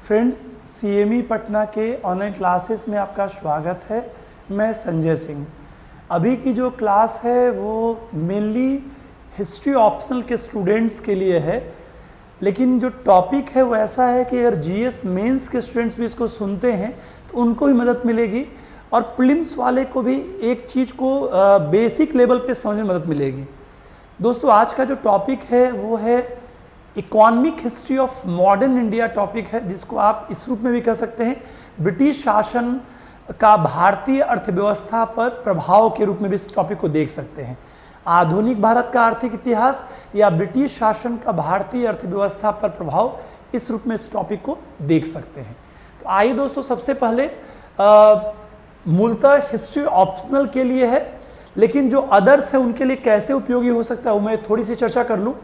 Friends, CME Patna के online classes में आपका स्वागत है। मैं संजय सिंह। अभी की जो क्लास है वो मेनली हिस्ट्री ऑप्शनल के स्टूडेंट्स के लिए है, लेकिन जो टॉपिक है वो ऐसा है कि अगर जीएस मेंस के स्टूडेंट्स भी इसको सुनते हैं तो उनको भी मदद मिलेगी और प्रीलिम्स वाले को भी एक चीज़ को बेसिक लेवल पे समझने में मदद मिलेगी। दोस्तों, आज का जो टॉपिक है वो है economic history of modern India topic है, जिसको आप इस रूप में भी कह सकते हैं ब्रिटिश शासन का भारतीय अर्थव्यवस्था पर प्रभाव के रूप में भी इस टॉपिक को देख सकते हैं। आधुनिक भारत का आर्थिक इतिहास या ब्रिटिश शासन का भारतीय अर्थव्यवस्था पर प्रभाव, इस रूप में इस टॉपिक को देख सकते हैं। तो आइए दोस्तों, सबसे पहले मूलतः हिस्ट्री ऑप्शनल के लिए है, लेकिन जो अदर्स है उनके लिए कैसे उपयोगी हो सकता है वो मैं थोड़ी सी चर्चा कर लूँ।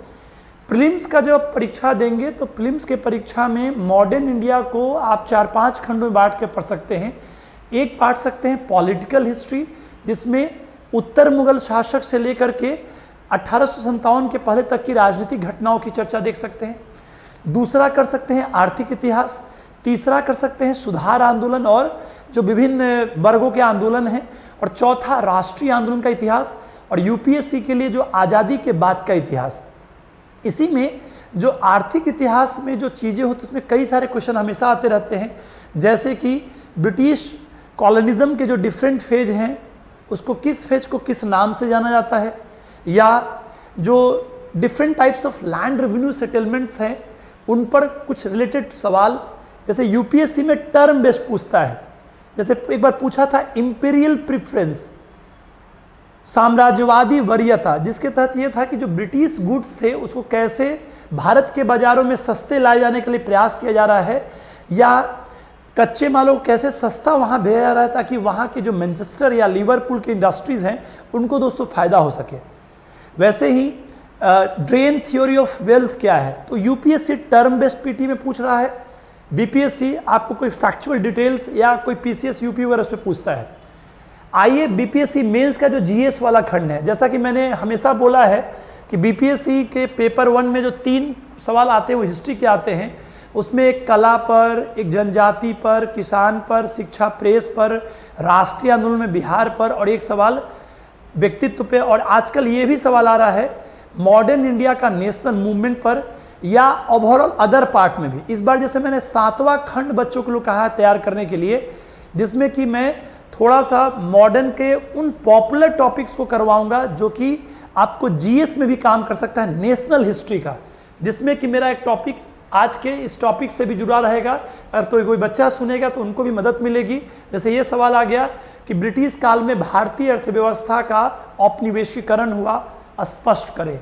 प्रीलिम्स का जब परीक्षा देंगे तो प्रीलिम्स के परीक्षा में मॉडर्न इंडिया को आप 4-5 खंडों में बांट के पढ़ सकते हैं। एक पढ़ सकते हैं पॉलिटिकल हिस्ट्री, जिसमें उत्तर मुगल शासक से लेकर के 1857 के पहले तक की राजनीतिक घटनाओं की चर्चा देख सकते हैं। दूसरा कर सकते हैं आर्थिक इतिहास। तीसरा कर सकते हैं सुधार आंदोलन और जो विभिन्न वर्गों के आंदोलन हैं। और चौथा राष्ट्रीय आंदोलन का इतिहास और यूपीएससी के लिए जो आज़ादी के बाद का इतिहास। इसी में जो आर्थिक इतिहास में जो चीज़ें होती हैं उसमें कई सारे क्वेश्चन हमेशा आते रहते हैं, जैसे कि ब्रिटिश कॉलोनिज्म के जो डिफरेंट फेज हैं उसको किस फेज को किस नाम से जाना जाता है, या जो different types of land revenue settlements हैं उन पर कुछ रिलेटेड सवाल। जैसे यूपीएससी में टर्म बेस्ड पूछता है, जैसे एक बार पूछा था इंपीरियल प्रेफरेंस, साम्राज्यवादी वरीयता, जिसके तहत यह था कि जो ब्रिटिश गुड्स थे उसको कैसे भारत के बाजारों में सस्ते लाए जाने के लिए प्रयास किया जा रहा है, या कच्चे मालों को कैसे सस्ता वहां भेजा जा रहा है ताकि वहां के जो मैनचेस्टर या लिवरपूल की इंडस्ट्रीज हैं उनको दोस्तों फायदा हो सके। वैसे ही ड्रेन थ्योरी ऑफ वेल्थ क्या है, तो यूपीएससी टर्म बेस्ड पीटी में पूछ रहा है। बीपीएससी आपको कोई फैक्चुअल डिटेल्स या कोई पीसीएस यूपी वगैरह उस पर पूछता है। आइए बीपीएससी मेंस का जो जीएस वाला खंड है, जैसा कि मैंने हमेशा बोला है कि बीपीएससी के पेपर 1 में जो 3 सवाल आते हैं वो हिस्ट्री के आते हैं। उसमें एक कला पर, एक जनजाति पर, किसान पर, शिक्षा प्रेस पर, राष्ट्रीय आंदोलन में बिहार पर और एक सवाल व्यक्तित्व पे। और आजकल ये भी सवाल आ रहा है मॉडर्न इंडिया का नेशनल मूवमेंट पर या ओवरऑल अदर पार्ट में भी। इस बार जैसे मैंने 7वां खंड बच्चों को कहा है तैयार करने के लिए, जिसमें कि मैं थोड़ा सा मॉडर्न के उन पॉपुलर टॉपिक्स को करवाऊंगा जो कि आपको जीएस में भी काम कर सकता है, नेशनल हिस्ट्री का, जिसमें कि मेरा एक टॉपिक आज के इस टॉपिक से भी जुड़ा रहेगा। अगर तो कोई बच्चा सुनेगा तो उनको भी मदद मिलेगी। जैसे ये सवाल आ गया कि ब्रिटिश काल में भारतीय अर्थव्यवस्था का औपनिवेशीकरण हुआ, स्पष्ट करें,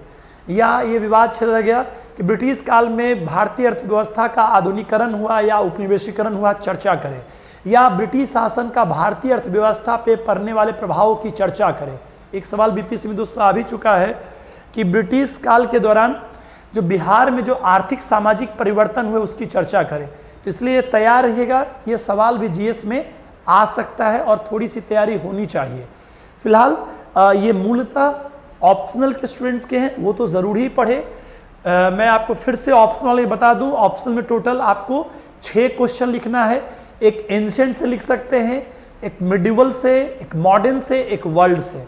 या ये विवाद छिड़ गया कि ब्रिटिश काल में भारतीय अर्थव्यवस्था का आधुनिकीकरण हुआ या उपनिवेशीकरण हुआ, चर्चा करें, या ब्रिटिश शासन का भारतीय अर्थव्यवस्था पे पड़ने वाले प्रभावों की चर्चा करें। एक सवाल बीपीएससी में दोस्तों आ भी चुका है कि ब्रिटिश काल के दौरान जो बिहार में जो आर्थिक सामाजिक परिवर्तन हुए उसकी चर्चा करें। तो इसलिए तैयार रहिएगा, ये सवाल भी जीएस में आ सकता है और थोड़ी सी तैयारी होनी चाहिए। फिलहाल ये मूलतः ऑप्शनल के स्टूडेंट्स के हैं, वो तो ज़रूर ही पढ़े। मैं आपको फिर से ऑप्शनल बता दूं, ऑप्शनल में टोटल आपको 6 क्वेश्चन लिखना है। एक एंशिएंट से लिख सकते हैं, एक मिडिवल से, एक मॉडर्न से, एक वर्ल्ड से।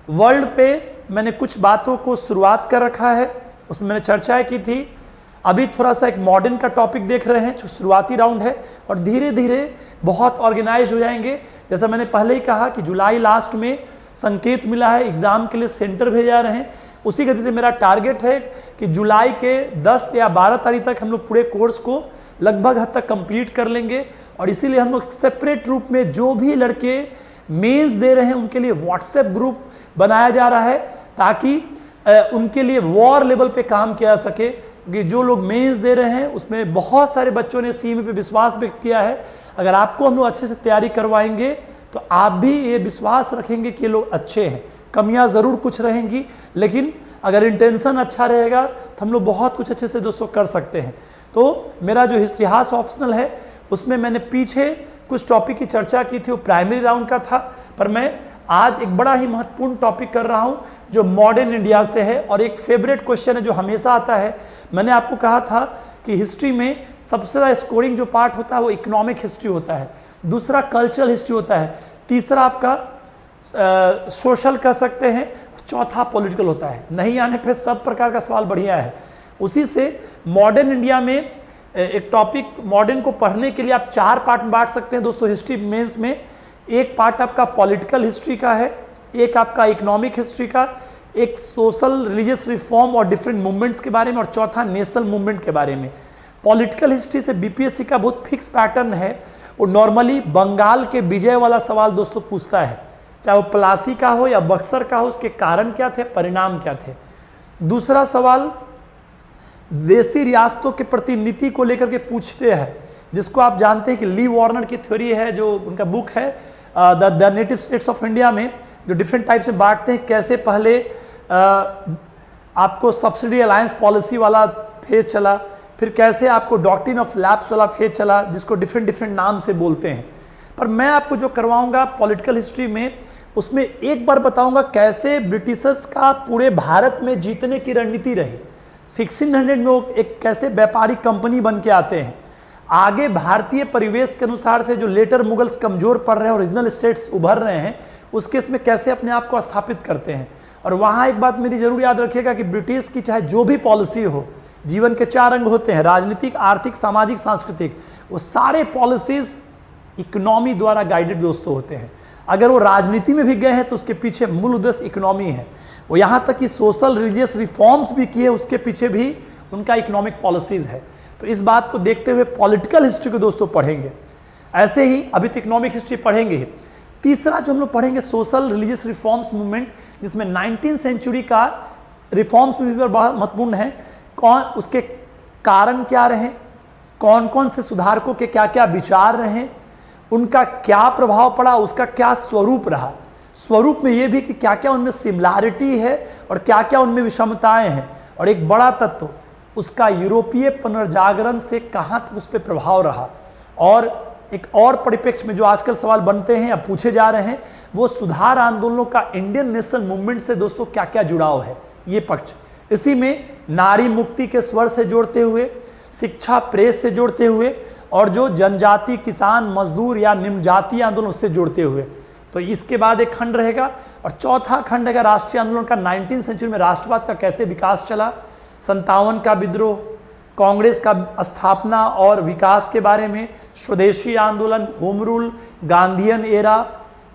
वर्ल्ड पे मैंने कुछ बातों को शुरुआत कर रखा है, उसमें मैंने चर्चाएं की थी। अभी थोड़ा सा एक मॉडर्न का टॉपिक देख रहे हैं जो शुरुआती राउंड है, और धीरे धीरे बहुत ऑर्गेनाइज हो जाएंगे। जैसा मैंने पहले ही कहा कि जुलाई लास्ट में संकेत मिला है, एग्जाम के लिए सेंटर भेजे जा रहे हैं। उसी गति से मेरा टारगेट है कि जुलाई के 10 या 12 तारीख तक हम लोग पूरे कोर्स को लगभग हद तक कंप्लीट कर लेंगे। और इसीलिए हम लोग सेपरेट रूप में जो भी लड़के मेंस दे रहे हैं उनके लिए व्हाट्सएप ग्रुप बनाया जा रहा है, ताकि उनके लिए वॉर लेवल पे काम किया जा सके। कि जो लोग मेंस दे रहे हैं उसमें बहुत सारे बच्चों ने सीएमई पे विश्वास व्यक्त किया है। अगर आपको हम लोग अच्छे से तैयारी करवाएंगे तो आप भी ये विश्वास रखेंगे कि ये लोग अच्छे हैं। कमियां ज़रूर कुछ रहेंगी, लेकिन अगर इंटेंशन अच्छा रहेगा तो हम लोग बहुत कुछ अच्छे से दोस्तों कर सकते हैं। तो मेरा जो इतिहास ऑप्शनल है उसमें मैंने पीछे कुछ टॉपिक की चर्चा की थी, वो प्राइमरी राउंड का था, पर मैं आज एक बड़ा ही महत्वपूर्ण टॉपिक कर रहा हूँ जो मॉडर्न इंडिया से है। और एक फेवरेट क्वेश्चन है जो हमेशा आता है। मैंने आपको कहा था कि हिस्ट्री में सबसे ज़्यादा स्कोरिंग जो पार्ट होता है वो इकोनॉमिक हिस्ट्री होता है, दूसरा कल्चरल हिस्ट्री होता है, तीसरा आपका सोशल कह सकते हैं, चौथा पॉलिटिकल होता है। नहीं आने पे सब प्रकार का सवाल बढ़िया है। उसी से मॉडर्न इंडिया में एक टॉपिक मॉडर्न को पढ़ने के लिए आप 4 पार्ट में बांट सकते हैं दोस्तों हिस्ट्री मेंस में। एक पार्ट आपका पॉलिटिकल हिस्ट्री का है, एक आपका इकोनॉमिक हिस्ट्री का, एक सोशल रिलीजियस रिफॉर्म और डिफरेंट मूवमेंट्स के बारे में, और चौथा नेशनल मूवमेंट के बारे में। पॉलिटिकल हिस्ट्री से बीपीएससी का बहुत फिक्स पैटर्न है, वो नॉर्मली बंगाल के विजय वाला सवाल दोस्तों पूछता है, चाहे वो प्लासी का हो या बक्सर का हो, उसके कारण क्या थे, परिणाम क्या थे। दूसरा सवाल देसी रियासतों के प्रति नीति को लेकर के पूछते हैं, जिसको आप जानते हैं कि ली वार्नर की थ्योरी है, जो उनका बुक है the native states of India में, जो डिफरेंट टाइप से बांटते हैं, कैसे पहले आपको सब्सिडी अलायंस पॉलिसी वाला फेज चला, फिर कैसे आपको डॉक्ट्रिन ऑफ लैप्स वाला फेज चला, जिसको डिफरेंट नाम से बोलते हैं। पर मैं आपको जो करवाऊंगा पॉलिटिकल हिस्ट्री में, उसमें एक बार बताऊंगा कैसे ब्रिटिशर्स का पूरे भारत में जीतने की रणनीति रही। 1600 में वो एक कैसे व्यापारिक कंपनी बन के आते हैं, आगे भारतीय परिवेश के अनुसार से जो लेटर मुगल्स कमजोर पड़ रहे हैं, ओरिजिनल स्टेट्स उभर रहे हैं, उस केस में कैसे अपने आप को स्थापित करते हैं। और वहाँ एक बात मेरी जरूर याद रखिएगा कि ब्रिटिश की चाहे जो भी पॉलिसी हो, जीवन के 4 अंग होते हैं, राजनीतिक, आर्थिक, सामाजिक, सांस्कृतिक, वो सारे पॉलिसीज इकोनॉमी द्वारा गाइडेड दोस्तों होते हैं। अगर वो राजनीति में भी गए हैं तो उसके पीछे मूल उद्देश्य इकोनॉमी है। वो यहाँ तक कि सोशल रिलीजियस रिफॉर्म्स भी किए, उसके पीछे भी उनका इकोनॉमिक पॉलिसीज है। तो इस बात को देखते हुए पॉलिटिकल हिस्ट्री को दोस्तों पढ़ेंगे। ऐसे ही अभी तो इकोनॉमिक हिस्ट्री पढ़ेंगे ही। तीसरा जो हम लोग पढ़ेंगे सोशल रिलीजियस रिफॉर्म्स मूवमेंट, जिसमें 19th सेंचुरी का रिफॉर्म्स भी बहुत महत्वपूर्ण है। कौन उसके कारण क्या रहे, कौन कौन से सुधारकों के क्या क्या विचार रहे, उनका क्या प्रभाव पड़ा, उसका क्या स्वरूप रहा। स्वरूप में ये भी कि क्या क्या उनमें सिमिलैरिटी है और क्या क्या उनमें विषमताएं हैं। और एक बड़ा तत्व उसका यूरोपीय पुनर्जागरण से कहाँ तक उस पर प्रभाव रहा। और एक और परिप्रेक्ष्य में जो आजकल सवाल बनते हैं या पूछे जा रहे हैं, वो सुधार आंदोलनों का इंडियन नेशनल मूवमेंट से दोस्तों क्या क्या जुड़ाव है, ये पक्ष। इसी में नारी मुक्ति के स्वर से जोड़ते हुए, शिक्षा प्रेस से जोड़ते हुए, और जो जनजाति, किसान, मजदूर या निम्न जाति आंदोलन उससे जोड़ते हुए। तो इसके बाद एक खंड रहेगा। और चौथा खंड है राष्ट्रीय आंदोलन का, 19th सेंचुरी में राष्ट्रवाद का कैसे विकास चला, 57 का विद्रोह, कांग्रेस का स्थापना और विकास के बारे में, स्वदेशी आंदोलन, होम रूल, गांधीयन एरा,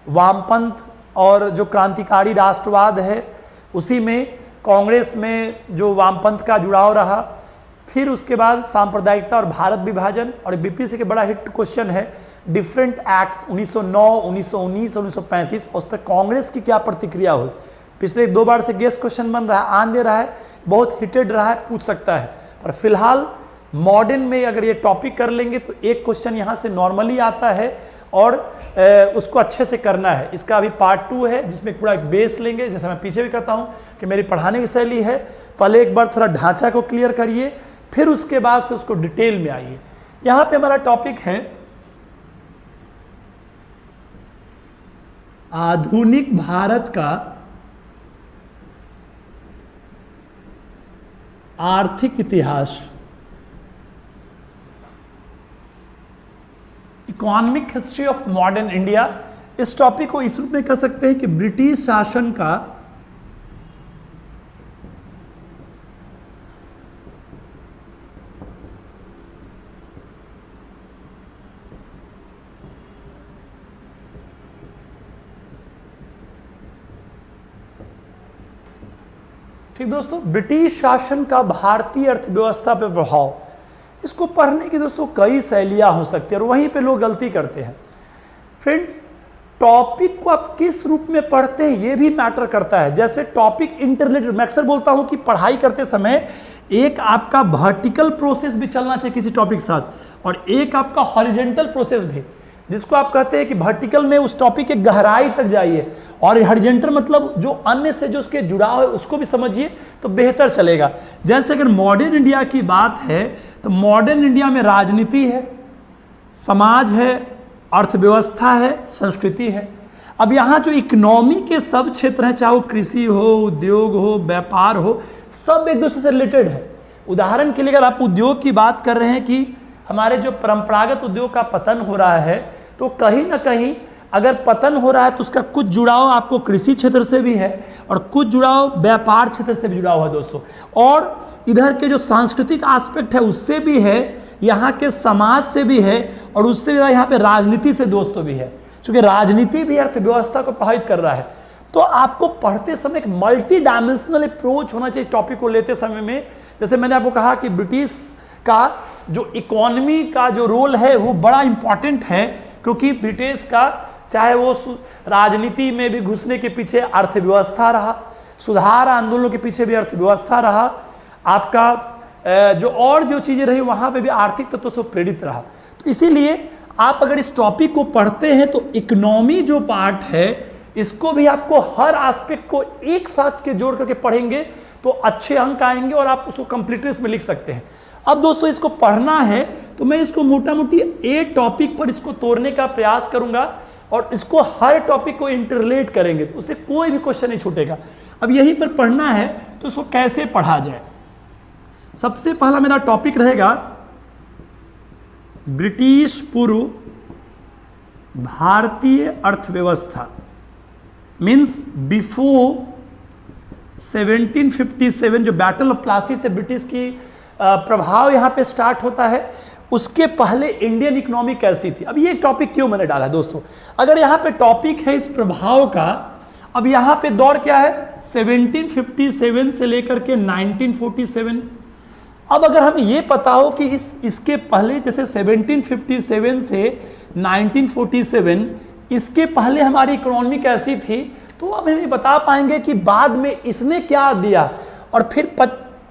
वामपंथ और जो क्रांतिकारी राष्ट्रवाद है, उसी में कांग्रेस में जो वामपंथ का जुड़ाव रहा। फिर उसके बाद सांप्रदायिकता और भारत विभाजन। और बीपीएससी के बड़ा हिट क्वेश्चन है डिफरेंट एक्ट्स 1909, 1919 और 1935, उस पर कांग्रेस की क्या प्रतिक्रिया हुई। पिछले 2 बार से गेस्ट क्वेश्चन बन रहा है, आन दे रहा है, बहुत हिटेड रहा है, पूछ सकता है। पर फिलहाल मॉडर्न में अगर ये टॉपिक कर लेंगे तो एक क्वेश्चन यहाँ से नॉर्मली आता है और उसको अच्छे से करना है। इसका अभी पार्ट 2 है, जिसमें पूरा एक बेस लेंगे, जैसे मैं पीछे भी कहता हूँ कि मेरी पढ़ाने की शैली है, पहले एक बार थोड़ा ढांचा को क्लियर करिए, फिर उसके बाद से उसको डिटेल में आइए। यहाँ पे हमारा टॉपिक है आधुनिक भारत का आर्थिक इतिहास, economic history of modern India. इस टॉपिक को इस रूप में कह सकते हैं कि ब्रिटिश शासन का ठीक दोस्तों, ब्रिटिश शासन का भारतीय अर्थव्यवस्था पर प्रभाव। इसको पढ़ने की दोस्तों कई शैलियां हो सकती है और वहीं पे लोग गलती करते हैं। फ्रेंड्स, टॉपिक को आप किस रूप में पढ़ते हैं ये भी मैटर करता है। जैसे टॉपिक इंटररिलेटेड, मैं अक्सर बोलता हूं कि पढ़ाई करते समय एक आपका वर्टिकल प्रोसेस भी चलना चाहिए किसी टॉपिक के साथ, और एक आपका हॉरिजॉन्टल प्रोसेस भी, जिसको आप कहते हैं कि वर्टिकल में उस टॉपिक के गहराई तक जाइए, और हॉरिजॉन्टल मतलब जो अन्य से जो उसके जुड़ाव है उसको भी समझिए तो बेहतर चलेगा। जैसे अगर मॉडर्न इंडिया की बात है तो मॉडर्न इंडिया में राजनीति है, समाज है, अर्थव्यवस्था है, संस्कृति है। अब यहाँ जो इकोनॉमी के सब क्षेत्र हैं, चाहे वो कृषि हो, उद्योग हो, व्यापार हो, सब एक दूसरे से रिलेटेड है। उदाहरण के लिए अगर आप उद्योग की बात कर रहे हैं कि हमारे जो परंपरागत उद्योग का पतन हो रहा है, तो कहीं ना कहीं अगर पतन हो रहा है तो उसका कुछ जुड़ाव आपको कृषि क्षेत्र से भी है और कुछ जुड़ाव व्यापार क्षेत्र से भी जुड़ा हुआ है दोस्तों, और इधर के जो सांस्कृतिक एस्पेक्ट है उससे भी है, यहाँ के समाज से भी है, और उससे भी यहाँ पे राजनीति से दोस्तों भी है, क्योंकि राजनीति भी अर्थव्यवस्था को प्रभावित कर रहा है। तो आपको पढ़ते समय एक मल्टी डायमेंशनल अप्रोच होना चाहिए टॉपिक को लेते समय में। जैसे मैंने आपको कहा कि ब्रिटिश का जो इकोनॉमी का जो रोल है वो बड़ा इंपॉर्टेंट है, क्योंकि ब्रिटिश का चाहे वो राजनीति में भी घुसने के पीछे अर्थव्यवस्था रहा, सुधार आंदोलनों के पीछे भी अर्थव्यवस्था रहा, आपका जो और जो चीज़ें रही वहाँ पे भी आर्थिक तत्व से प्रेरित रहा। तो इसीलिए आप अगर इस टॉपिक को पढ़ते हैं तो इकोनॉमी जो पार्ट है इसको भी आपको हर एस्पेक्ट को एक साथ के जोड़ करके पढ़ेंगे तो अच्छे अंक आएंगे और आप उसको कंप्लीटनेस में लिख सकते हैं। अब दोस्तों इसको पढ़ना है तो मैं इसको मोटा मोटी एक टॉपिक पर इसको तोड़ने का प्रयास करूंगा और इसको हर टॉपिक को इंटरलेट करेंगे तो उससे कोई भी क्वेश्चन नहीं छूटेगा। अब यहीं पर पढ़ना है तो इसको कैसे पढ़ा जाए। सबसे पहला मेरा टॉपिक रहेगा ब्रिटिश पूर्व भारतीय अर्थव्यवस्था, मीन्स बिफोर 1757 जो बैटल ऑफ प्लासी से ब्रिटिश की प्रभाव यहाँ पे स्टार्ट होता है, उसके पहले इंडियन इकोनॉमी कैसी थी। अब ये टॉपिक क्यों मैंने डाला दोस्तों, अगर यहाँ पे टॉपिक है इस प्रभाव का, अब यहाँ पे दौर क्या है 1757 से लेकर के 1947। अब अगर हमें ये पता हो कि इसके पहले जैसे 1757 से 1947 इसके पहले हमारी इकोनॉमी कैसी थी, तो अब हम ये बता पाएंगे कि बाद में इसने क्या दिया और फिर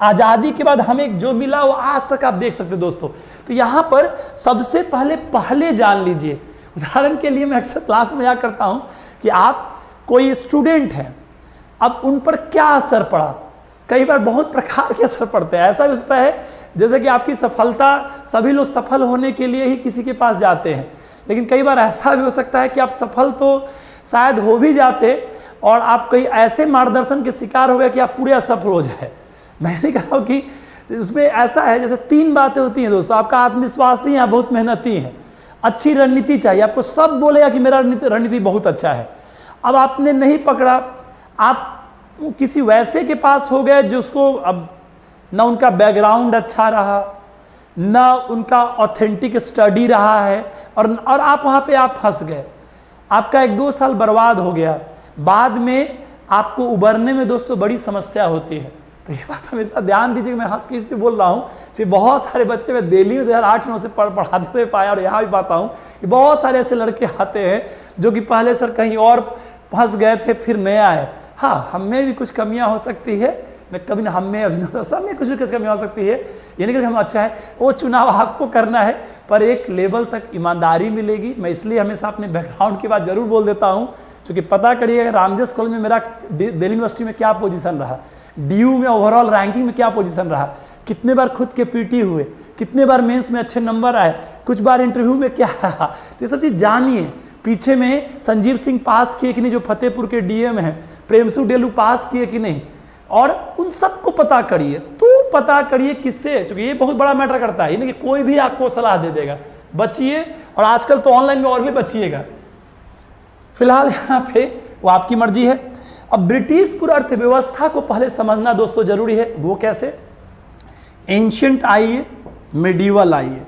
आज़ादी के बाद हमें जो मिला वो आज तक आप देख सकते दोस्तों। तो यहाँ पर सबसे पहले जान लीजिए, उदाहरण के लिए मैं अक्सर क्लास में यह करता हूँ कि आप कोई स्टूडेंट हैं, अब उन पर क्या असर पड़ा, कई बार बहुत प्रकार के असर पड़ते हैं। ऐसा भी होता है जैसे कि आपकी सफलता, सभी लोग सफल होने के लिए ही किसी के पास जाते हैं, लेकिन कई बार ऐसा भी हो सकता है कि आप सफल तो शायद हो भी जाते और आप कहीं ऐसे मार्गदर्शन के शिकार हो गए कि आप पूरे असफल हो जाए। मैंने कहा कि इसमें ऐसा है जैसे तीन बातें होती हैं दोस्तों, आपका आत्मविश्वासी है, बहुत मेहनती है, अच्छी रणनीति चाहिए, आपको सब बोलेगा कि मेरा रणनीति बहुत अच्छा है। अब आपने नहीं पकड़ा, आप किसी वैसे के पास हो गए जिसको अब ना उनका बैकग्राउंड अच्छा रहा, ना उनका ऑथेंटिक स्टडी रहा है, और आप वहाँ पे आप फंस गए, आपका 1-2 साल बर्बाद हो गया, बाद में आपको उबरने में दोस्तों बड़ी समस्या होती है। तो ये बात हमेशा ध्यान दीजिए, मैं हंस के इसलिए बोल रहा हूँ कि बहुत सारे बच्चे मैं दिल्ली में 2008-9 से पढ़ाते हुए पाया और यहाँ भी पाता हूँ कि बहुत सारे ऐसे लड़के आते हैं जो कि पहले सर कहीं और फंस गए थे फिर नया आए। हाँ, हम में भी कुछ कमियाँ हो सकती है, मैं कभी ना, हम में अभिनव सब में कुछ कमियाँ हो सकती है, ये नहीं कि हम अच्छा है, वो चुनाव आपको करना है, पर एक लेवल तक ईमानदारी मिलेगी। मैं इसलिए हमेशा अपने बैकग्राउंड की बात जरूर बोल देता हूँ, क्योंकि पता करिएगा रामजस कॉलेज में मेरा दिल्ली यूनिवर्सिटी में क्या पोजीशन रहा, DU में ओवरऑल रैंकिंग में क्या पोजीशन रहा, कितने बार खुद के पीटी हुए, कितने बार मेंस में अच्छे नंबर आए, कुछ बार इंटरव्यू में क्या रहा, तो ये सब चीज़ जानिए। पीछे में संजीव सिंह पास किए कि नहीं जो फतेहपुर के DM हैं, प्रेमसु डेलू पास किए कि नहीं, और उन सबको पता करिए। तो पता करिए किससे, क्योंकि ये बहुत बड़ा मैटर करता है, नहीं कि कोई भी आपको सलाह दे देगा, बचिए। और आजकल तो ऑनलाइन में और भी बचिएगा। फिलहाल यहाँ पे वो आपकी मर्जी है। अब ब्रिटिश पूर्व अर्थव्यवस्था को पहले समझना दोस्तों जरूरी है। वो कैसे, एंशियंट आइए, मिडीवल आइए।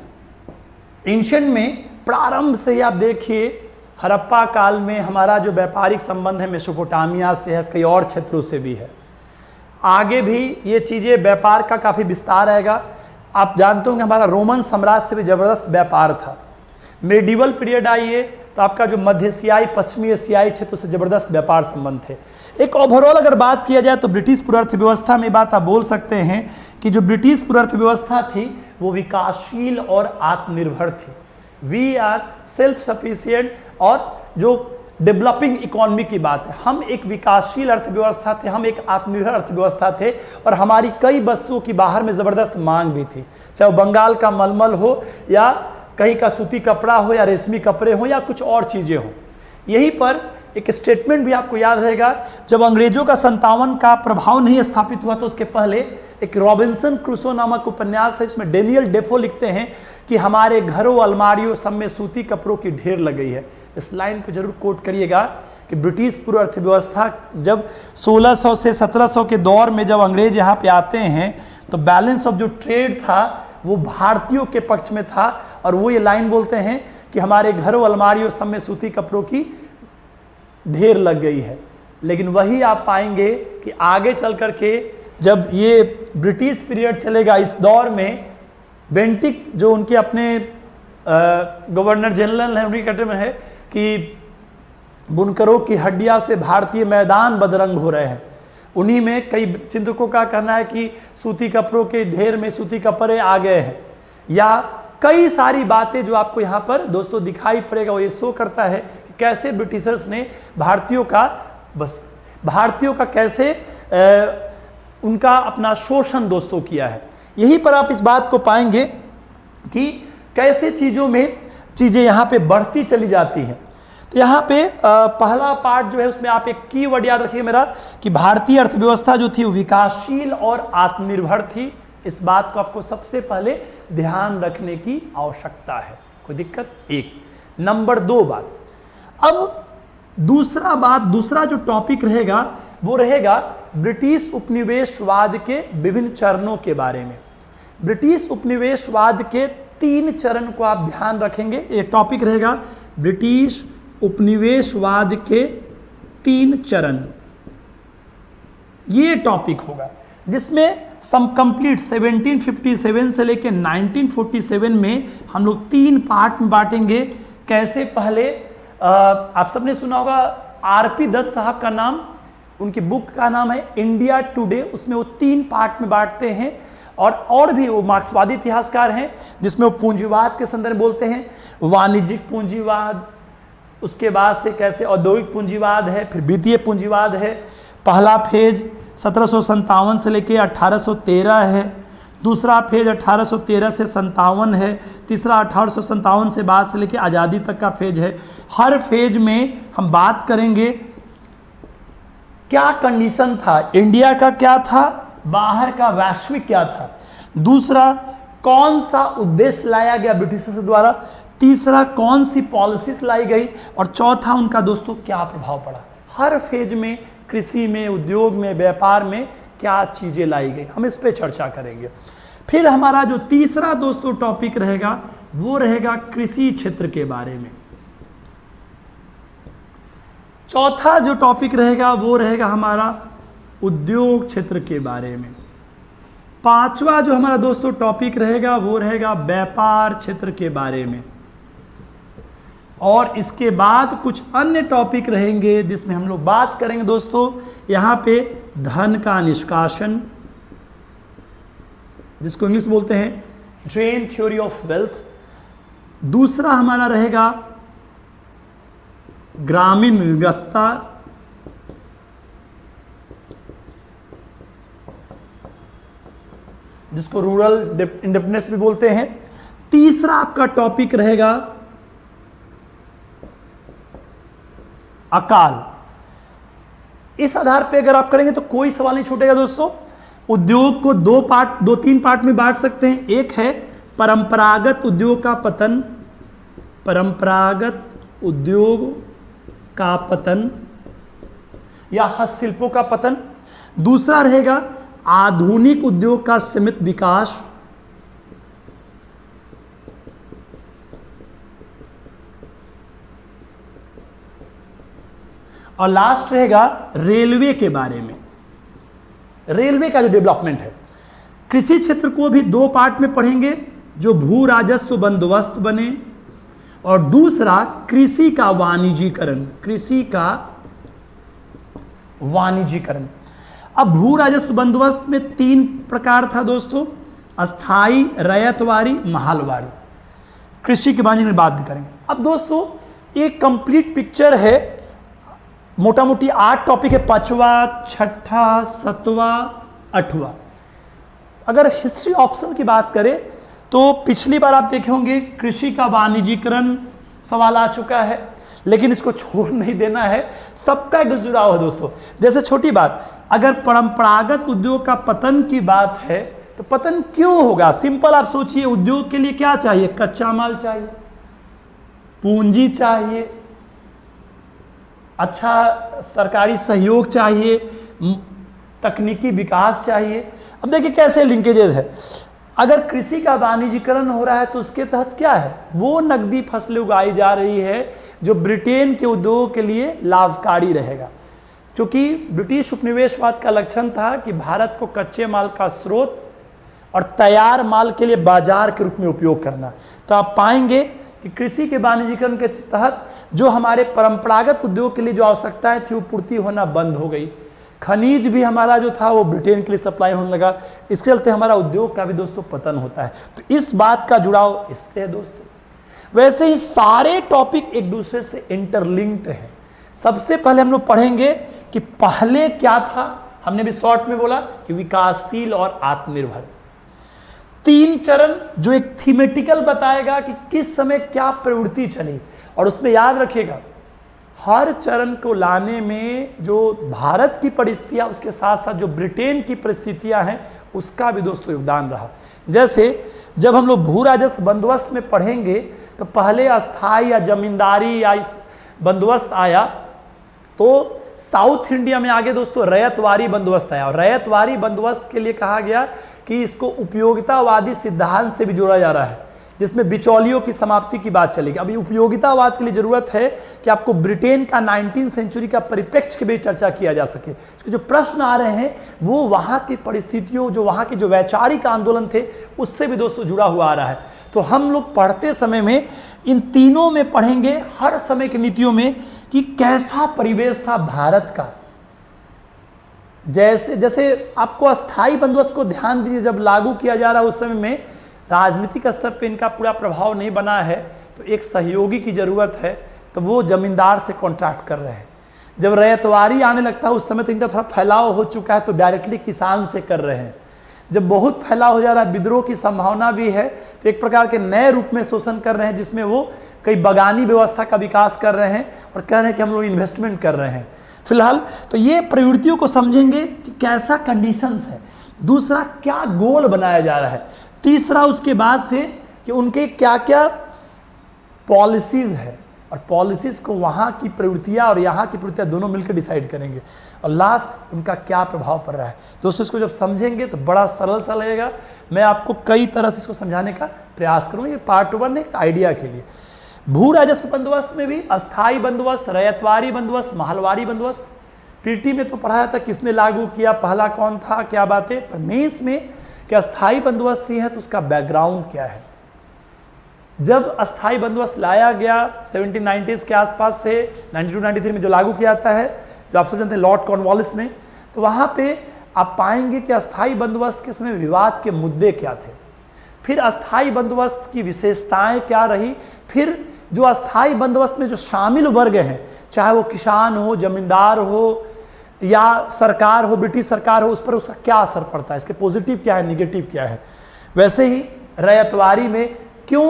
एंशियंट में प्रारंभ से ही आप देखिए, हड़प्पा काल में हमारा जो व्यापारिक संबंध है मेसोपोटामिया से है, कई और क्षेत्रों से भी है। आगे भी ये चीज़ें व्यापार का काफ़ी विस्तार रहेगा। आप जानते होंगे हमारा रोमन साम्राज्य से भी ज़बरदस्त व्यापार था। मेडिवल पीरियड आइए तो आपका जो मध्य एशियाई, पश्चिमी एशियाई क्षेत्रों से ज़बरदस्त व्यापार संबंध थे। एक ओवरऑल अगर बात किया जाए तो ब्रिटिश पूर्व अर्थव्यवस्था में बात आप बोल सकते हैं कि जो ब्रिटिश पूर्व अर्थव्यवस्था थी वो विकासशील और आत्मनिर्भर थी। वी आर सेल्फ सफिशिएंट, और जो डेवलपिंग इकोनॉमी की बात है, हम एक विकासशील अर्थव्यवस्था थे, हम एक आत्मनिर्भर अर्थव्यवस्था थे, और हमारी कई वस्तुओं की बाहर में ज़बरदस्त मांग भी थी, चाहे वो बंगाल का मलमल हो या कहीं का सूती कपड़ा हो या रेशमी कपड़े हो या कुछ और चीज़ें हो। यहीं पर एक स्टेटमेंट भी आपको याद रहेगा, जब अंग्रेजों का 57 का प्रभाव नहीं स्थापित हुआ तो उसके पहले एक रॉबिन्सन क्रूसो नामक उपन्यास है, इसमें डेनियल डेफो लिखते हैं कि हमारे घरों अलमारियों सब में सूती कपड़ों की ढेर लग गई है। इस लाइन को जरूर कोट करिएगा कि ब्रिटिश पूर्व अर्थव्यवस्था जब 1600 से 1700 के दौर में जब अंग्रेज यहाँ पे आते हैं तो बैलेंस ऑफ जो ट्रेड था वो भारतीयों के पक्ष में था, और वो ये लाइन बोलते हैं कि हमारे घरों अलमारियों सब में सूती कपड़ों की ढेर लग गई है। लेकिन वही आप पाएंगे कि आगे चल करके जब ये ब्रिटिश पीरियड चलेगा, इस दौर में बेंटिक जो उनके अपने गवर्नर जनरल हैं, उन्हीं कहते में है कि बुनकरों की हड्डियां से भारतीय मैदान बदरंग हो रहे हैं। उन्हीं में कई चिंतकों का कहना है कि सूती कपड़ों के ढेर में सूती कपड़े आ गए हैं, या कई सारी बातें जो आपको यहाँ पर दोस्तों दिखाई पड़ेगा। वो ये शो करता है कि कैसे ब्रिटिशर्स ने भारतीयों का कैसे उनका अपना शोषण दोस्तों किया है। यहीं पर आप इस बात को पाएंगे कि कैसे चीजें यहाँ पे बढ़ती चली जाती हैं। तो यहाँ पे पहला पार्ट जो है उसमें आप एक कीवर्ड याद रखिए मेरा, कि भारतीय अर्थव्यवस्था जो थी वो विकासशील और आत्मनिर्भर थी। इस बात को आपको सबसे पहले ध्यान रखने की आवश्यकता है। कोई दिक्कत? एक। नंबर 2 बात, अब दूसरा जो टॉपिक रहेगा वो रहेगा ब्रिटिश उपनिवेशवाद के विभिन्न चरणों के बारे में। ब्रिटिश उपनिवेशवाद के 3 चरण को आप ध्यान रखेंगे। एक टॉपिक रहेगा ब्रिटिश उपनिवेशवाद के 3 चरण, ये टॉपिक होगा जिसमें सम कंप्लीट 1757 से लेकर 1947 में हम लोग 3 पार्ट में बांटेंगे। कैसे? पहले आप सबने सुना होगा आरपी दत्त साहब का नाम, उनकी बुक का नाम है इंडिया टुडे, उसमें वो 3 पार्ट में बांटते हैं। और भी वो मार्क्सवादी इतिहासकार हैं जिसमें वो पूंजीवाद के संदर्भ बोलते हैं, वाणिज्यिक पूंजीवाद, उसके बाद से कैसे औद्योगिक पूंजीवाद है, फिर वित्तीय पूंजीवाद है। पहला फेज 1757 से लेकर 1813 है, दूसरा फेज 1813 से 57 है, तीसरा 1857 से बाद से लेकर आज़ादी तक का फेज है। हर फेज में हम बात करेंगे क्या कंडीशन था, इंडिया का क्या था, बाहर का वैश्विक क्या था, दूसरा कौन सा उद्देश्य लाया गया ब्रिटिशर्स द्वारा, तीसरा कौन सी पॉलिसीज लाई गई, और चौथा उनका दोस्तों क्या प्रभाव पड़ा। हर फेज में कृषि में, उद्योग में, व्यापार में क्या चीजें लाई गई, हम इस पे चर्चा करेंगे। फिर हमारा जो तीसरा दोस्तों टॉपिक रहेगा वो रहेगा कृषि क्षेत्र के बारे में। चौथा जो टॉपिक रहेगा वो रहेगा हमारा उद्योग क्षेत्र के बारे में। पांचवा जो हमारा दोस्तों टॉपिक रहेगा वो रहेगा व्यापार क्षेत्र के बारे में। और इसके बाद कुछ अन्य टॉपिक रहेंगे जिसमें हम लोग बात करेंगे दोस्तों यहाँ पे धन का निष्कासन, जिसको इंग्लिश बोलते हैं ड्रेन थ्योरी ऑफ वेल्थ। दूसरा हमारा रहेगा ग्रामीण विवशता, जिसको रूरल इंडिपेंडेंस भी बोलते हैं। तीसरा आपका टॉपिक रहेगा अकाल। इस आधार पे अगर आप करेंगे तो कोई सवाल नहीं छूटेगा दोस्तों। उद्योग को 2-3 पार्ट में बांट सकते हैं। एक है परंपरागत उद्योग का पतन, परंपरागत उद्योग का पतन या हस्तशिल्पों का पतन। दूसरा रहेगा आधुनिक उद्योग का सीमित विकास। और लास्ट रहेगा रेलवे के बारे में, रेलवे का जो डेवलपमेंट है। कृषि क्षेत्र को भी 2 पार्ट में पढ़ेंगे, जो भू राजस्व बंदोबस्त बने, और दूसरा कृषि का वाणिज्यीकरण, कृषि का वाणिज्यीकरण। अब भू राजस्व बंदोबस्त में 3 प्रकार था दोस्तों, अस्थाई, रैयतवारी, महालवारी। कृषि के बारे में बात भी करेंगे। अब दोस्तों एक कंप्लीट पिक्चर है, मोटा मोटी 8 टॉपिक है, 5वां, 6ठा, 7वां, 8वां। अगर हिस्ट्री ऑप्शन की बात करें तो पिछली बार आप देखे होंगे कृषि का वाणिज्यीकरण सवाल आ चुका है, लेकिन इसको छोड़ नहीं देना है, सबका एक जुड़ाव है दोस्तों। जैसे छोटी बात, अगर परंपरागत उद्योग का पतन की बात है तो पतन क्यों होगा? सिंपल आप सोचिए, उद्योग के लिए क्या चाहिए? कच्चा माल चाहिए, पूंजी चाहिए, अच्छा सरकारी सहयोग चाहिए, तकनीकी विकास चाहिए। अब देखिए कैसे लिंकेजेस है। अगर कृषि का वाणिज्यीकरण हो रहा है तो उसके तहत क्या है? वो नकदी फसलें उगाई जा रही है जो ब्रिटेन के उद्योग के लिए लाभकारी रहेगा, क्योंकि ब्रिटिश उपनिवेशवाद का लक्षण था कि भारत को कच्चे माल का स्रोत और तैयार माल के लिए बाजार के रूप में उपयोग करना। तो आप पाएंगे कि कृषि के वाणिज्यीकरण के तहत जो हमारे परंपरागत उद्योग के लिए जो आवश्यकताएं थी वो पूर्ति होना बंद हो गई। खनिज भी हमारा जो था वो ब्रिटेन के लिए सप्लाई होने लगा, इसके चलते हमारा उद्योग का भी दोस्तों पतन होता है। तो इस बात का जुड़ाव इससे है दोस्तों। वैसे ही सारे टॉपिक एक दूसरे से इंटरलिंक्ड है। सबसे पहले हम लोग पढ़ेंगे कि पहले क्या था। हमने भी शॉर्ट में बोला कि विकासशील और आत्मनिर्भर, 3 चरण जो एक थीमेटिकल बताएगा कि किस समय क्या प्रवृत्ति चली। और उसमें याद रखिएगा, हर चरण को लाने में जो भारत की परिस्थितियां, उसके साथ साथ जो ब्रिटेन की परिस्थितियां हैं, उसका भी दोस्तों योगदान रहा। जैसे जब हम लोग भू राजस्व बंदोबस्त में पढ़ेंगे तो पहले अस्थाई या जमींदारी या बंदोबस्त आया, तो साउथ इंडिया में आगे दोस्तों रैयतवारी बंदोबस्त आया। और रैयतवारी बंदोबस्त के लिए कहा गया कि इसको उपयोगितावादी सिद्धांत से भी जोड़ा जा रहा है, जिसमें बिचौलियों की समाप्ति की बात चलेगी। अभी उपयोगितावाद के लिए जरूरत है कि आपको ब्रिटेन का 19वीं सेंचुरी का परिप्रेक्ष्य के भी चर्चा किया जा सके। इसके जो प्रश्न आ रहे हैं वो वहां की परिस्थितियों, जो वहां के जो वैचारिक आंदोलन थे, उससे भी दोस्तों जुड़ा हुआ आ रहा है। तो हम लोग पढ़ते समय में इन तीनों में पढ़ेंगे, हर समय की नीतियों में, कि कैसा परिवेश था भारत का। जैसे जैसे आपको अस्थाई बंदोबस्त को ध्यान दीजिए, जब लागू किया जा रहा है उस समय में राजनीतिक स्तर पे इनका पूरा प्रभाव नहीं बना है, तो एक सहयोगी की जरूरत है, तो वो जमींदार से कॉन्ट्रैक्ट कर रहे हैं। जब रैयतवारी आने लगता है उस समय तो इनका थोड़ा फैलाव हो चुका है, तो डायरेक्टली किसान से कर रहे हैं। जब बहुत फैलाव हो जा रहा है, विद्रोह की संभावना भी है, तो एक प्रकार के नए रूप में शोषण कर रहे हैं, जिसमें वो कई बगानी व्यवस्था का विकास कर रहे हैं और कह रहे हैं कि हम लोग इन्वेस्टमेंट कर रहे हैं। फिलहाल तो ये प्रवृत्तियों को समझेंगे कि कैसा कंडीशंस है, दूसरा क्या गोल बनाया जा रहा है, तीसरा उसके बाद से कि उनके क्या क्या पॉलिसीज है, और पॉलिसीज को वहाँ की प्रवृत्तियाँ और यहाँ की प्रवृत्तियाँ दोनों मिलकर डिसाइड करेंगे, और लास्ट उनका क्या प्रभाव पड़ रहा है। दोस्तों इसको जब समझेंगे तो बड़ा सरल सा लगेगा। मैं आपको कई तरह से इसको समझाने का प्रयास करूँगा। ये पार्ट 1 है आइडिया के लिए। भू राजस्व बंदोबस्त में भी अस्थाई बंदोबस्त, रैयतवारी बंदोबस्त, महलवारी बंदोबस्त, पीटी में तो पढ़ाया था किसने लागू किया, पहला कौन था, क्या बातें, पर मेंस में कि अस्थाई बंदोबस्त ही है तो उसका बैकग्राउंड क्या है। जब अस्थाई बंदोबस्त लाया गया 1790s के आसपास से 92-93 में जो लागू किया जाता है, जो आप सब जानते हैं लॉर्ड कॉर्नवालिस ने, तो वहाँ पे आप पाएंगे कि अस्थाई बंदोबस्त के समय विवाद के मुद्दे क्या थे, फिर अस्थाई बंदोबस्त की विशेषताएं क्या रही, फिर जो अस्थाई बंदोबस्त में जो शामिल वर्ग हैं, चाहे वो किसान हो, जमींदार हो या सरकार हो, ब्रिटिश सरकार हो, उस पर उसका क्या असर पड़ता है, इसके पॉजिटिव क्या है, निगेटिव क्या है। वैसे ही रैयतवारी में क्यों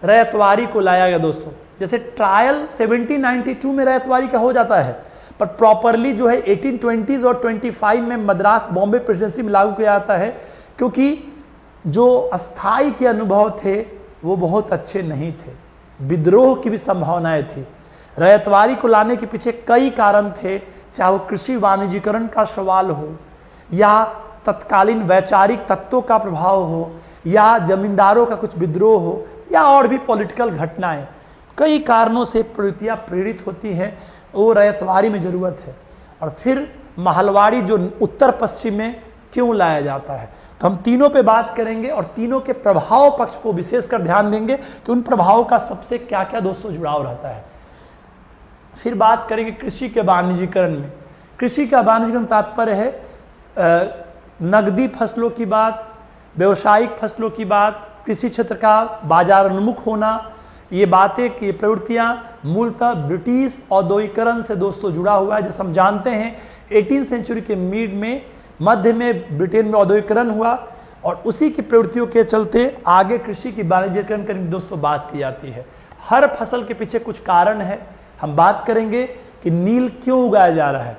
रैयतवारी को लाया गया दोस्तों, जैसे ट्रायल 1792 में रैयतवारी का हो जाता है, पर प्रॉपरली जो है 1820s और 25 में मद्रास बॉम्बे प्रेसिडेंसी में लागू किया जाता है, क्योंकि जो अस्थाई के अनुभव थे वो बहुत अच्छे नहीं थे, विद्रोह की भी संभावनाएं थी। रैयतवारी को लाने के पीछे कई कारण थे, चाहे वो कृषि वाणिज्यीकरण का सवाल हो, या तत्कालीन वैचारिक तत्वों का प्रभाव हो, या जमींदारों का कुछ विद्रोह हो, या और भी पॉलिटिकल घटनाएं, कई कारणों से प्रवृत्तियां प्रेरित होती हैं, वो रैयतवारी में जरूरत है। और फिर महलवारी जो उत्तर पश्चिम में क्यों लाया जाता है, तो हम तीनों पे बात करेंगे और तीनों के प्रभाव पक्ष को विशेषकर ध्यान देंगे कि उन प्रभावों का सबसे क्या क्या दोस्तों जुड़ाव रहता है। फिर बात करेंगे कृषि के वाणिज्यीकरण में। कृषि का वाणिज्यीकरण तात्पर्य है नकदी फसलों की बात, व्यवसायिक फसलों की बात, कृषि क्षेत्र का बाजार उन्मुख होना, ये बातें की प्रवृत्तियाँ मूलतः ब्रिटिश औद्योगिकरण से दोस्तों जुड़ा हुआ है। जैसे हम जानते हैं 18वीं सेंचुरी के मिड में, मध्य में ब्रिटेन में औद्योगिकरण हुआ, और उसी की प्रवृत्तियों के चलते आगे कृषि की वाणिज्यीकरण करने की दोस्तों बात की जाती है। हर फसल के पीछे कुछ कारण है, हम बात करेंगे कि नील क्यों उगाया जा रहा है,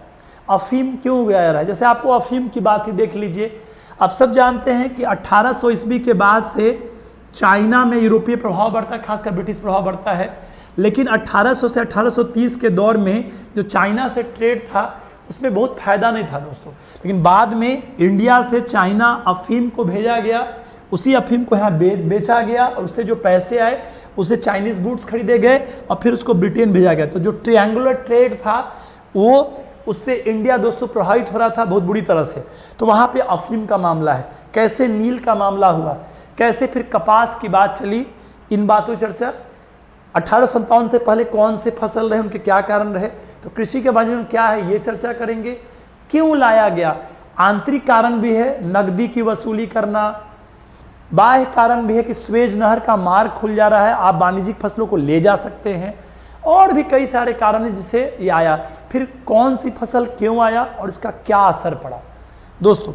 अफीम क्यों उगाया जा रहा है। जैसे आपको अफीम की बात ही देख लीजिए, आप सब जानते हैं कि 1800 ईस्वी के बाद से चाइना में यूरोपीय प्रभाव बढ़ता है, खासकर ब्रिटिश प्रभाव बढ़ता है। लेकिन 1800 से 1830 के दौर में जो चाइना से ट्रेड था उसमें बहुत फायदा नहीं था दोस्तों। लेकिन बाद में इंडिया से चाइना अफीम को भेजा गया, उसी अफीम को यहाँ बेचा गया और उससे जो पैसे आए उसे चाइनीज गुड्स खरीदे गए और फिर उसको ब्रिटेन भेजा गया। तो जो ट्रायंगुलर ट्रेड था वो उससे इंडिया दोस्तों प्रभावित हो रहा था बहुत बुरी तरह से। तो वहाँ पे अफीम का मामला है, कैसे नील का मामला हुआ, कैसे फिर कपास की बात चली, इन बातों की चर्चा। 1857 से पहले कौन से फसल रहे, उनके क्या कारण रहे, तो कृषि के बारे में क्या है ये चर्चा करेंगे। क्यों लाया गया, आंतरिक कारण भी है, नकदी की वसूली करना, बाह्य कारण भी है कि स्वेज नहर का मार्ग खुल जा रहा है, आप वाणिज्यिक फसलों को ले जा सकते हैं, और भी कई सारे कारण हैं जिससे ये आया। फिर कौन सी फसल क्यों आया और इसका क्या असर पड़ा दोस्तों।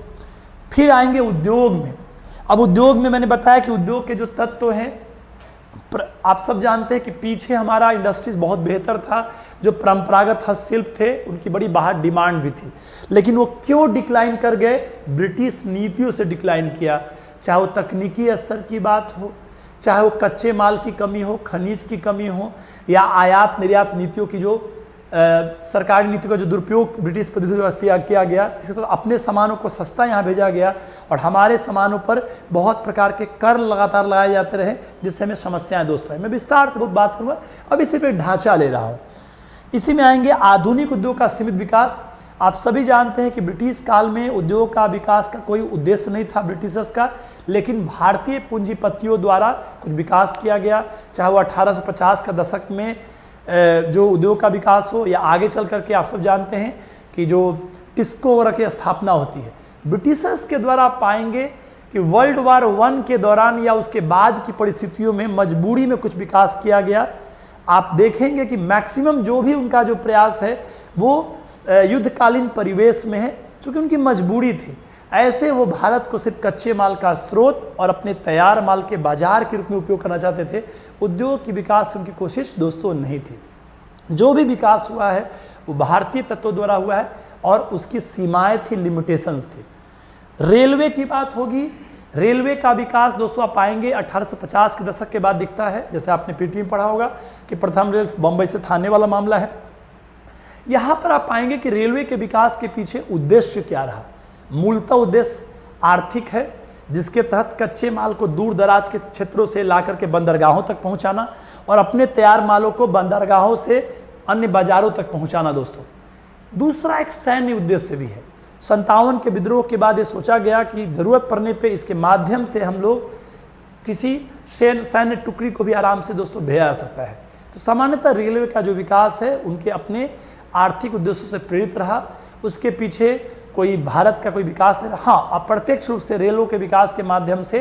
फिर आएंगे उद्योग में। अब उद्योग में मैंने बताया कि उद्योग के जो तत्व हैं, आप सब जानते हैं कि पीछे हमारा इंडस्ट्रीज बहुत बेहतर था, जो परंपरागत हस्तशिल्प थे उनकी बड़ी बाहर डिमांड भी थी, लेकिन वो क्यों डिक्लाइन कर गए, ब्रिटिश नीतियों से डिक्लाइन किया। चाहे वो तकनीकी स्तर की बात हो, चाहे वो कच्चे माल की कमी हो, खनिज की कमी हो, या आयात निर्यात नीतियों की जो सरकारी नीतियों का जो दुरुपयोग ब्रिटिश पद्धति द्वारा किया गया, जिससे तो अपने सामानों को सस्ता यहाँ भेजा गया और हमारे सामानों पर बहुत प्रकार के कर लगातार लगाए जाते रहे, जिससे हमें समस्याएं दोस्तों है। मैं विस्तार से बहुत बात करूँगा, अभी सिर्फ एक ढांचा ले रहा हूँ। इसी में आएंगे आधुनिक उद्योग का सीमित विकास। आप सभी जानते हैं कि ब्रिटिश काल में उद्योग का विकास का कोई उद्देश्य नहीं था ब्रिटिशर्स का, लेकिन भारतीय पूंजीपतियों द्वारा कुछ विकास किया गया, चाहे वो 1850 का दशक में जो उद्योग का विकास हो, या आगे चल करके आप सब जानते हैं कि जो टिस्को वगैरह की स्थापना होती है ब्रिटिशर्स के द्वारा। आप पाएंगे कि वर्ल्ड वार 1 के दौरान या उसके बाद की परिस्थितियों में मजबूरी में कुछ विकास किया गया। आप देखेंगे कि मैक्सिमम जो भी उनका जो प्रयास है वो युद्धकालीन परिवेश में है, क्योंकि उनकी मजबूरी थी। ऐसे वो भारत को सिर्फ कच्चे माल का स्रोत और अपने तैयार माल के बाजार के रूप में उपयोग करना चाहते थे। उद्योग की विकास उनकी कोशिश दोस्तों नहीं थी। जो भी विकास हुआ है वो भारतीय तत्वों द्वारा हुआ है और उसकी सीमाएं थी, लिमिटेशंस थी। रेलवे की बात होगी, रेलवे का विकास दोस्तों आप पाएंगे 1850 के दशक के बाद दिखता है। जैसे आपने पीटी में पढ़ा होगा कि प्रथम रेल बंबई से थाने वाला मामला है। यहाँ पर आप पाएंगे कि रेलवे के विकास के पीछे उद्देश्य क्या रहा। मूलतः उद्देश्य आर्थिक है, जिसके तहत कच्चे माल को दूर दराज के क्षेत्रों से लाकर के बंदरगाहों तक पहुंचाना और अपने तैयार मालों को बंदरगाहों से अन्य बाजारों तक पहुंचाना दोस्तों। दूसरा एक सैन्य उद्देश्य भी है। 57 के विद्रोह के बाद ये सोचा गया कि जरूरत पड़ने पे इसके माध्यम से हम लोग किसी सैन्य टुकड़ी को भी आराम से दोस्तों भेजा जा सकता है। तो सामान्यतः रेलवे का जो विकास है उनके अपने आर्थिक उद्देश्यों से प्रेरित रहा, उसके पीछे कोई भारत का कोई विकास नहीं रहा। हाँ, अप्रत्यक्ष रूप से रेलों के विकास के माध्यम से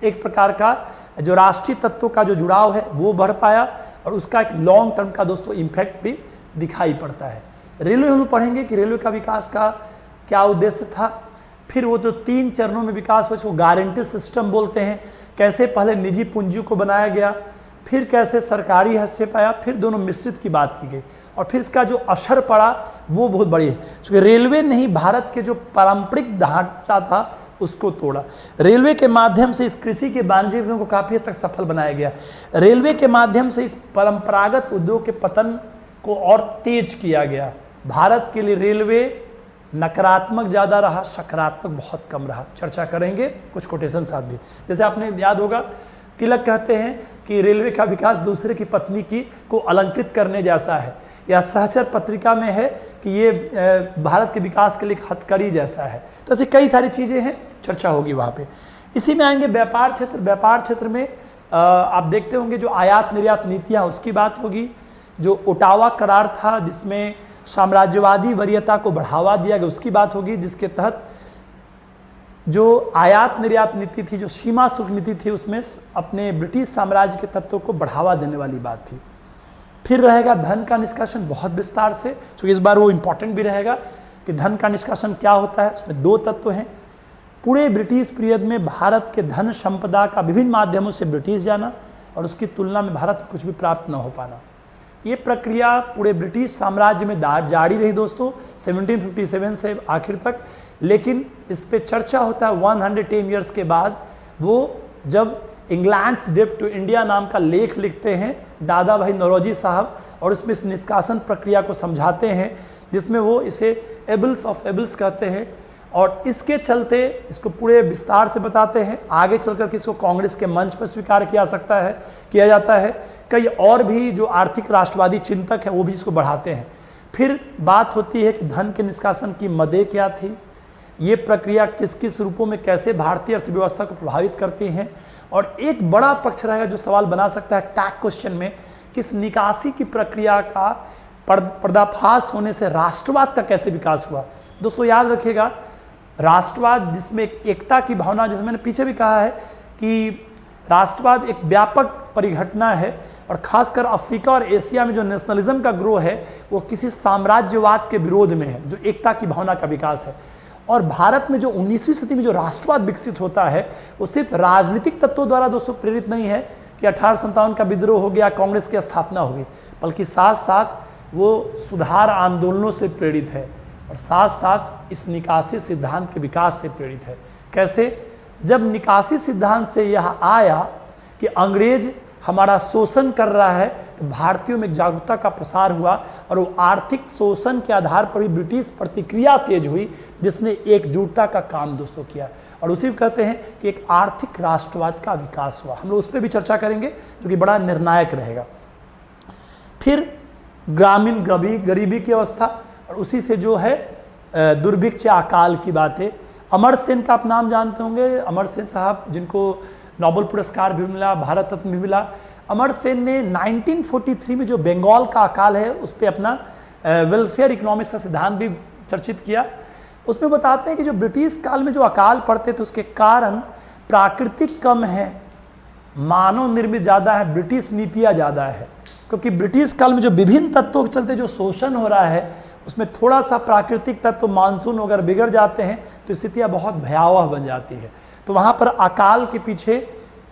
एक प्रकार का जो राष्ट्रीय तत्वों का जो जुड़ाव है वो बढ़ पाया और उसका एक लॉन्ग टर्म का दोस्तों इम्पैक्ट भी दिखाई पड़ता है। रेलवे हम पढ़ेंगे कि रेलवे का विकास का क्या उद्देश्य था। फिर वो जो 3 चरणों में विकास हुआ उसको गारंटी सिस्टम बोलते हैं। कैसे पहले निजी पूंजी को बनाया गया, फिर कैसे सरकारी हस्तक्षेप आया, फिर दोनों मिश्रित की बात की गई और फिर इसका जो असर पड़ा वो बहुत बड़ी है, क्योंकि रेलवे ने ही भारत के जो पारंपरिक ढांचा था उसको तोड़ा। रेलवे के माध्यम से इस कृषि के वाणिज्यिकरण को काफी हद तक सफल बनाया गया। रेलवे के माध्यम से इस परंपरागत उद्योग के पतन को और तेज किया गया। भारत के लिए रेलवे नकारात्मक ज्यादा रहा, सकारात्मक बहुत कम रहा। चर्चा करेंगे कुछ कोटेशन साथ भी। जैसे आपने याद होगा, तिलक कहते हैं कि रेलवे का विकास दूसरे की पत्नी की को अलंकृत करने जैसा है, या सहचर पत्रिका में है कि ये भारत के विकास के लिए हथकड़ी जैसा है। तो ऐसी कई सारी चीजें हैं, चर्चा होगी वहां पे। इसी में आएंगे व्यापार क्षेत्र। व्यापार क्षेत्र में आप देखते होंगे जो आयात निर्यात नीतियां उसकी बात होगी। जो ओटावा करार था जिसमें साम्राज्यवादी वरीयता को बढ़ावा दिया गया उसकी बात होगी, जिसके तहत जो आयात निर्यात नीति थी, जो सीमा शुल्क नीति थी, उसमें अपने ब्रिटिश साम्राज्य के तत्वों को बढ़ावा देने वाली बात थी। फिर रहेगा धन का निष्कासन बहुत विस्तार से, क्योंकि इस बार वो इंपॉर्टेंट भी रहेगा कि धन का निष्कासन क्या होता है। उसमें 2 तत्व हैं। पूरे ब्रिटिश पीरियड में भारत के धन संपदा का विभिन्न माध्यमों से ब्रिटिश जाना और उसकी तुलना में भारत को कुछ भी प्राप्त न हो पाना। ये प्रक्रिया पूरे ब्रिटिश साम्राज्य में जारी रही दोस्तों 1757 से आखिर तक। लेकिन इस पे चर्चा होता है 110 ईयर्स के बाद, वो जब इंग्लैंड्स डेब्ट टू इंडिया नाम का लेख लिखते हैं दादा भाई नौरोजी साहब, और इसमें इस निष्कासन प्रक्रिया को समझाते हैं, जिसमें वो इसे एबल्स ऑफ एबल्स कहते हैं। और इसके चलते इसको पूरे विस्तार से बताते हैं। आगे चलकर के इसको कांग्रेस के मंच पर स्वीकार किया जाता है। कई और भी जो आर्थिक राष्ट्रवादी चिंतक हैं वो भी इसको बढ़ाते हैं। फिर बात होती है कि धन के निष्कासन की मदें क्या थी, ये प्रक्रिया किस किस रूपों में कैसे भारतीय अर्थव्यवस्था को प्रभावित करती हैं। और एक बड़ा पक्ष रहेगा जो सवाल बना सकता है टैग क्वेश्चन में, किस निकासी की प्रक्रिया का पर्दाफाश होने से राष्ट्रवाद का कैसे विकास हुआ। दोस्तों याद रखिएगा, राष्ट्रवाद जिसमें एकता की भावना, जैसे मैंने पीछे भी कहा है कि राष्ट्रवाद एक व्यापक परिघटना है, और खासकर अफ्रीका और एशिया में जो नेशनलिज्म का ग्रो है वो किसी साम्राज्यवाद के विरोध में है, जो एकता की भावना का विकास है। और भारत में जो 19वीं सदी में जो राष्ट्रवाद विकसित होता है वो सिर्फ राजनीतिक तत्वों द्वारा दोस्तों प्रेरित नहीं है कि 1857 का विद्रोह हो गया, कांग्रेस की स्थापना हो गई, बल्कि साथ साथ वो सुधार आंदोलनों से प्रेरित है, और साथ साथ इस निकासी सिद्धांत के विकास से प्रेरित है। कैसे? जब निकासी सिद्धांत से यह आया कि अंग्रेज हमारा शोषण कर रहा है, तो भारतीयों में जागरूकता का प्रसार हुआ, और वो आर्थिक शोषण के आधार पर भी ब्रिटिश प्रतिक्रिया तेज हुई, जिसने एकजुटता का काम दोस्तों किया, और उसी को कहते हैं कि एक आर्थिक राष्ट्रवाद का विकास हुआ। हम लोग उस पर भी चर्चा करेंगे जो कि बड़ा निर्णायक रहेगा। फिर ग्रामीण गरीबी की अवस्था, और उसी से जो है दुर्भिक्ष या अकाल की बातें। अमर सेन का आप नाम जानते होंगे, अमर सेन साहब जिनको नोबेल पुरस्कार भी मिला, भारत रत्न भी मिला। अमर सेन ने 1943 में जो बंगाल का अकाल है उस पर अपना वेलफेयर इकोनॉमिक्स का सिद्धांत भी चर्चित किया। उसमें बताते हैं कि जो ब्रिटिश काल में जो अकाल पड़ते थे उसके कारण प्राकृतिक कम है, मानव निर्मित ज़्यादा है, ब्रिटिश नीतियाँ ज़्यादा है। क्योंकि ब्रिटिश काल में जो विभिन्न तत्वों के चलते जो शोषण हो रहा है उसमें थोड़ा सा प्राकृतिक तत्व मानसून वगैरह बिगड़ जाते हैं तो स्थितियाँ बहुत भयावह बन जाती है। तो वहाँ पर अकाल के पीछे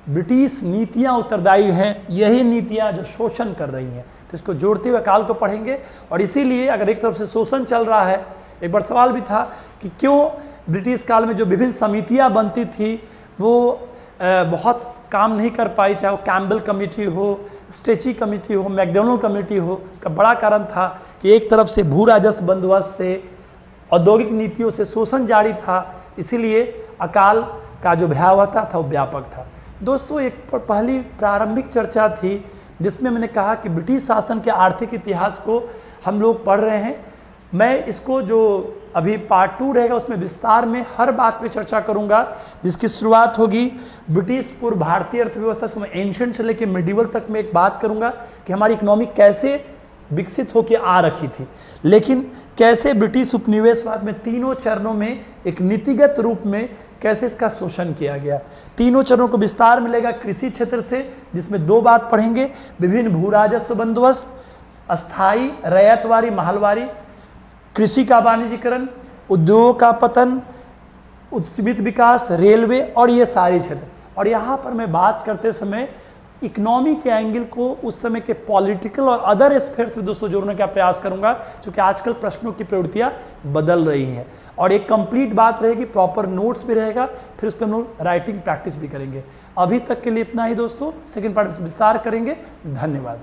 ब्रिटिश नीतियाँ उत्तरदायी हैं, यही नीतियाँ जो शोषण कर रही हैं। तो इसको जोड़ते हुए अकाल को पढ़ेंगे। और इसीलिए अगर एक तरफ से शोषण चल रहा है, एक बार सवाल भी था कि क्यों ब्रिटिश काल में जो विभिन्न समितियाँ बनती थी वो बहुत काम नहीं कर पाई, चाहे वो कैम्बल कमेटी हो, स्ट्रेची कमेटी हो, मैकडोनल्ड कमेटी हो। इसका बड़ा कारण था कि एक तरफ से भू राजस्व बंदोबस्त से, औद्योगिक नीतियों से शोषण जारी था, इसीलिए अकाल का जो भयावहता था वो व्यापक था। दोस्तों एक पहली प्रारंभिक चर्चा थी जिसमें मैंने कहा कि ब्रिटिश शासन के आर्थिक इतिहास को हम लोग पढ़ रहे हैं। मैं इसको जो अभी पार्ट 2 रहेगा उसमें विस्तार में हर बात पे चर्चा करूंगा, जिसकी शुरुआत होगी ब्रिटिश पूर्व भारतीय अर्थव्यवस्था से। मैं एंशिएंट से लेकर मिडिवल तक में एक बात करूंगा कि हमारी इकोनॉमी कैसे विकसित होकर आ रखी थी, लेकिन कैसे ब्रिटिश उपनिवेशवाद में तीनों चरणों में एक नीतिगत रूप में कैसे इसका शोषण किया गया। तीनों चरणों को विस्तार मिलेगा कृषि क्षेत्र से, जिसमें 2 बात पढ़ेंगे, विभिन्न भू राजस्व बंदोबस्त, अस्थायी रैयतवारी महलवारी, कृषि का वाणिज्यीकरण, उद्योग का पतन, सीमित विकास, रेलवे और ये सारे क्षेत्र। और यहाँ पर मैं बात करते समय इकोनॉमी के एंगल को उस समय के पॉलिटिकल और अदर स्फेयर्स में दोस्तों जोड़ने का प्रयास करूंगा, क्योंकि आजकल प्रश्नों की प्रवृत्तियाँ बदल रही हैं। और एक कंप्लीट बात रहेगी, प्रॉपर नोट्स भी रहेगा, फिर उस पर हम लोग राइटिंग प्रैक्टिस भी करेंगे। अभी तक के लिए इतना ही दोस्तों, सेकंड पार्ट में विस्तार करेंगे। धन्यवाद।